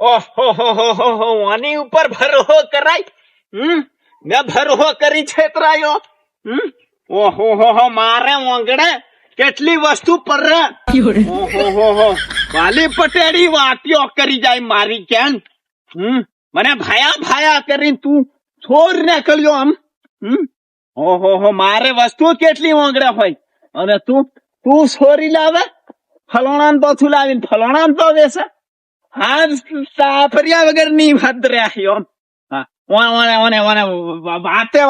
ઓહો આની ઉપર ભરોહો કરાય? મેં ભરોહો કરી છેતરાયો. ઓહો મારે ઓંગણે કેટલી વસ્તુ પર ઓહો વાલી પટેડી વાટીઓ કરી જાય મારી કેન. મને ભાયા કરીને તું છોડ નીકળ્યો આમ. ઓહો મારે વસ્તુ કેટલી ઓંગણે હોય અને તું છોરી લાવે ફલોણા તો છું લાવીને ફલોણા તો વેસે. હા સાફર્યા વગર ની વાત રહ્યા.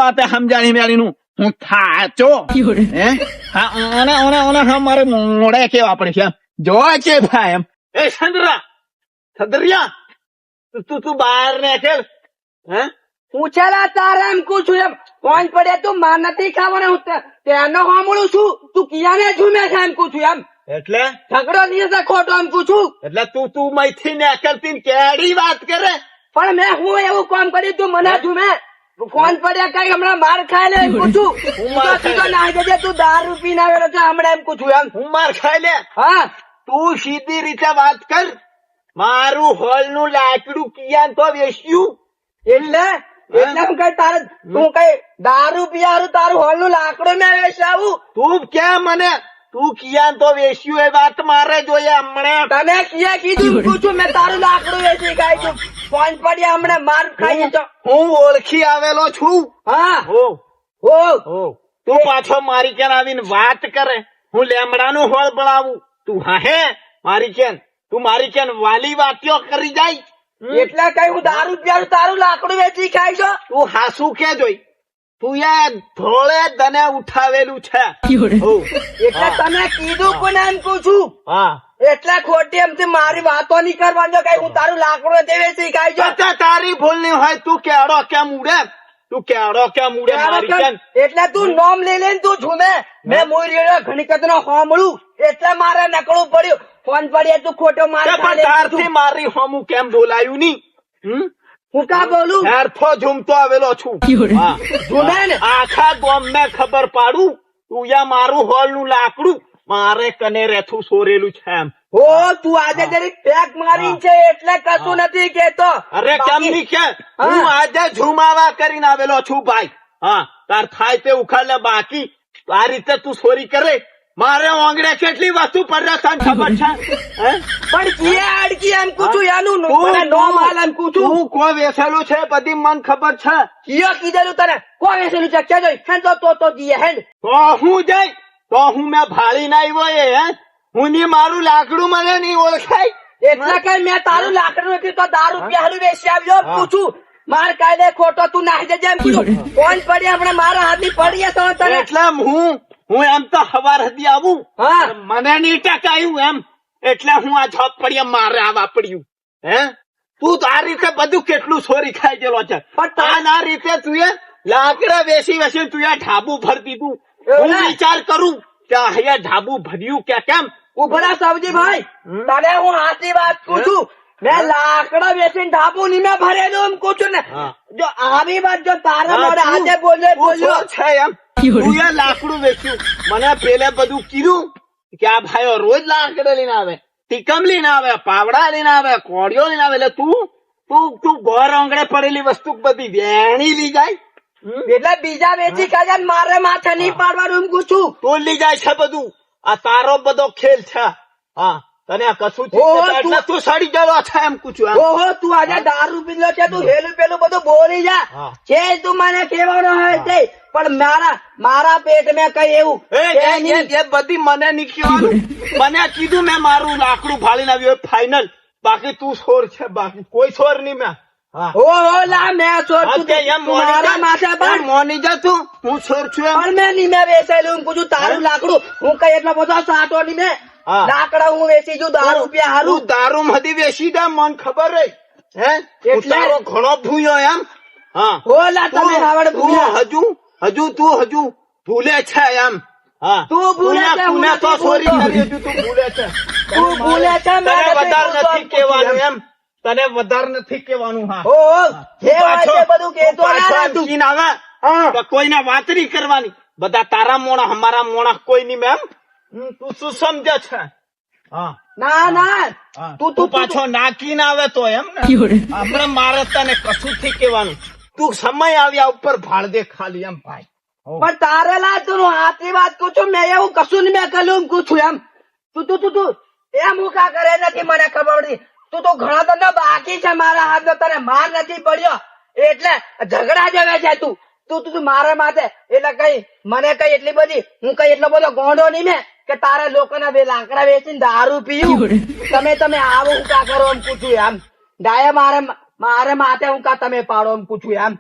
વાતે સમજાણી મેળીનું હું થાચો. હા મારે મોડે કેવા પડે છે જોવા છે ભાઈ એમ. એ છંદરિયા તું બહાર ને ખેલ. પૂછેલા તારા એમ કું છું એમ કોણ પડે તું માર નથી ખાવાનું હું તેનો સાંભળું છું તું કિયાને ઝૂમે છે એમ કું છું એમ. એટલે ઝઘડો નહીં છે ખોટો એમ કું છું. એટલે તું મૈથી ને કરતી કેડી વાત કરે. પણ મેં હું એવું કામ કર્યું તું મને ઝૂમે ફોન પડ્યા કઈ હમણાં માર ખાય લે એમ કું છું. નાઈ જજે તું દારૂ પીને આવેલો છે હમણાં એમ કું છું એમ. હું માર ખાય લે. હા તું સીધી રીતે વાત કર. મારું હોલ નું લાકડું કિયાન તો વેચ્યું એટલે હું કઈ તારે તું કઈ દારૂ પીવાનું તારું હોલ નું લાકડું મેં વેચાવું. તું ક્યાં મને તું કિયાન તો વેચ્યું એ વાત મારે જોઈએ હમણાં. તને કિયા કીધું પૂછું મેં તારું લાકડું વેચી ખાઈ છું ફોન પડ્યા હમણાં માર ખાઈ છો. હું ઓળખી આવેલો છું. હા હો તું પાછો મારી કેન આવીને વાત કરે હું લેમડાનું હોળ બનાવું. તું હે મારી કેન તું મારી કેન વાલી વાતીઓ કરી જાય. એટલે કઈ હું દારૂ પીવાનું તારું લાકડું વેચી ખાઈ છો. તું હાસુ કે જોઈ તું યાર ધોળે તને ઉઠાવેલું છે. એટલે તને કીધું કોને એમ પૂછું. હા એટલે ખોટી એમથી મારી વાતો નહીં કરવાનો કઈ હું તારું લાકડું તે વેચી ખાઈ છો. તારી ભૂલ નહીં હોય તું કેડો કેમ ઉડે મારી કેન. એટલે તું નોમ લઈ લઈને તું ઝૂમે મેં મોરી ઘણી કદનો સાંભળું એટલે મારે નકળવું પડ્યું ફોન પડ્યા તું ખોટો તારથી મારી હોમું કેમ બોલાયું ની. હું કા બોલું હેરફો ઝૂમતો આવેલો છું. ઝૂમે ને આખા ગામ ને ખબર પાડું તું યા મારું હોલ નું લાકડું મારે કને રેથું સોરેલું છે એમ. હો તું આજે જરી પેક મારી છે એટલે કશું નથી કેતો. અરે કેમ નહીં કે હું આજે ઝુમાવા કરીને આવેલો છું ભાઈ. હા તાર થાય તે ઉખાડ લે બાકી આ રીતે તું ચોરી કરે. મારે ઓંગણે કેટલી વસ્તુ પર ખબર છે પણ કિયા અડકી એમ પૂછું એનું નોમ હાલ એમ પૂછું. તું કો વેચેલું છે બધી મન ખબર છે. કિયો કીધેલું તને કો વેચેલું છે કે જોઈ હેન તો દીએ હેન તો હું જઈ તો હું મેં ભાળી ના આવ્યો હે હું ની મારું લાકડું મને નહીં ઓળખાય. એટલે કઈ મેં તારું લાકડું નથી તો દારૂ પીવાનું વેચી આવ્યો પૂછું. માર કાયદે ખોટો તું નાહી જજે એમ કીધું ફોન પડી આપણે મારા હાથની પડીએ તો તને. એટલે હું એમ તો હવાર હતી આવું મને નહીં ટકાયું એમ એટલે હું આ જોબ પડીએ મારે આવા પડ્યું. હે તું આ રીતે બધું કેટલું ચોરી ખાઈ ગયેલો છે. પણ આ રીતે તું એ લાકડા વેચી તું એ ઢાબુ ભરતી તું. હું વિચાર કરું કે અહીંયા ઢાબુ ભર્યું કે કેમ. ઉભરા સાવજી ભાઈ તને હું સાચી વાત પૂછું મેં લાકડા વેચીને ઢાબુ ની મેં ભરેલું એમ પૂછું ને. જો આવી વાત જો તારા મોઢે આજે બોલ્યો છે એમ તું એ લાકડું વેચ્યું મને પેલે બધું કીધું કે આ ભાઈઓ રોજ લાકડા લઈને આવે ટીકમ લઈને આવે પાવડા લઈને આવે કોડિયો લઈને આવે એટલે તું ઘર આંગણે પડેલી વસ્તુ બધી વેણી લઈ જાય. એટલે બીજા વેચી કાઢ્યા મારે માથે નહીં પાડવાનું એમ પૂછું. તું લઈ જાય છે બધું આ તારો બધો ખેલ છે. હા તને કશું તું સડી ગયો છે એમ પૂછું. ઓહો તું આજે દારૂ પીલો છે તું હેલું પેલું બધું બોલી જા છે તું મને કહેવાનો હોય તે પણ મારા પેટ મેં કઈ એવું એ બધી મને નહીં કહેવાનું. મને કીધું મેં મારું લાકડું ફાડીને આવ્યું ફાઈનલ બાકી તું છોર છે બાકી કોઈ છોર નહીં મેં. મોની જા તું હું છોર છું મેં નહીં મેં વેચાયેલું પૂછું તારું લાકડું હું કઈ એટલો બધો સાટો નહીં મેં લાકડા હું વેચી છું 10 રૂપિયા હારું દારૂ માંથી વેચી દે મને ખબર હે એટલે ઘણો ભૂયો એમ. હા ઓલા તમે રાવણ ભૂલ્યા હજુ ભૂલે છે એમ. હા તું ભૂલે તો ચોરી કરી તું ભૂલે છે. તું ભૂલે છે તને વધારે નથી કહેવાનું એમ તને વધારે નથી કહેવાનું. હા બધું કેતો આવે કોઈને વાત નહીં કરવાની બધા તારા મોણા અમારા મોણા કોઈ નહીં મેમ તું શું સમજે છે. હા ના ના હા, તું તું પાછો નાખીને આવે તો એમ ને હમણાં મારે તને કશું થી કેવાનું તું સમય આવ્યા ઉપર ભાળ દે ખાલી એમ ભાઈ હો. પણ તારે લા તું હાથી વાત કહું છું મેં એવું કશું નહીં મેં કલું એમ કહું છું એમ તું એમ હું કા કરે નથી મને ખબર પડી તું તો ઘણા ધંધા બાકી છે મારા હાથ તને માર નથી પડ્યો એટલે ઝઘડા જવે છે તું મારા માથે એટલે કઈ મને કઈ એટલી બધી હું કઈ એટલો બધો ગોંડો નહીં ને કે તારા લોકોના બે લાકડા વેચીને દારૂ પીયું તમે આવું હું કા કરો એમ પૂછું એમ ડાયા મારે માથે હું કા તમે પાડો એમ પૂછું એમ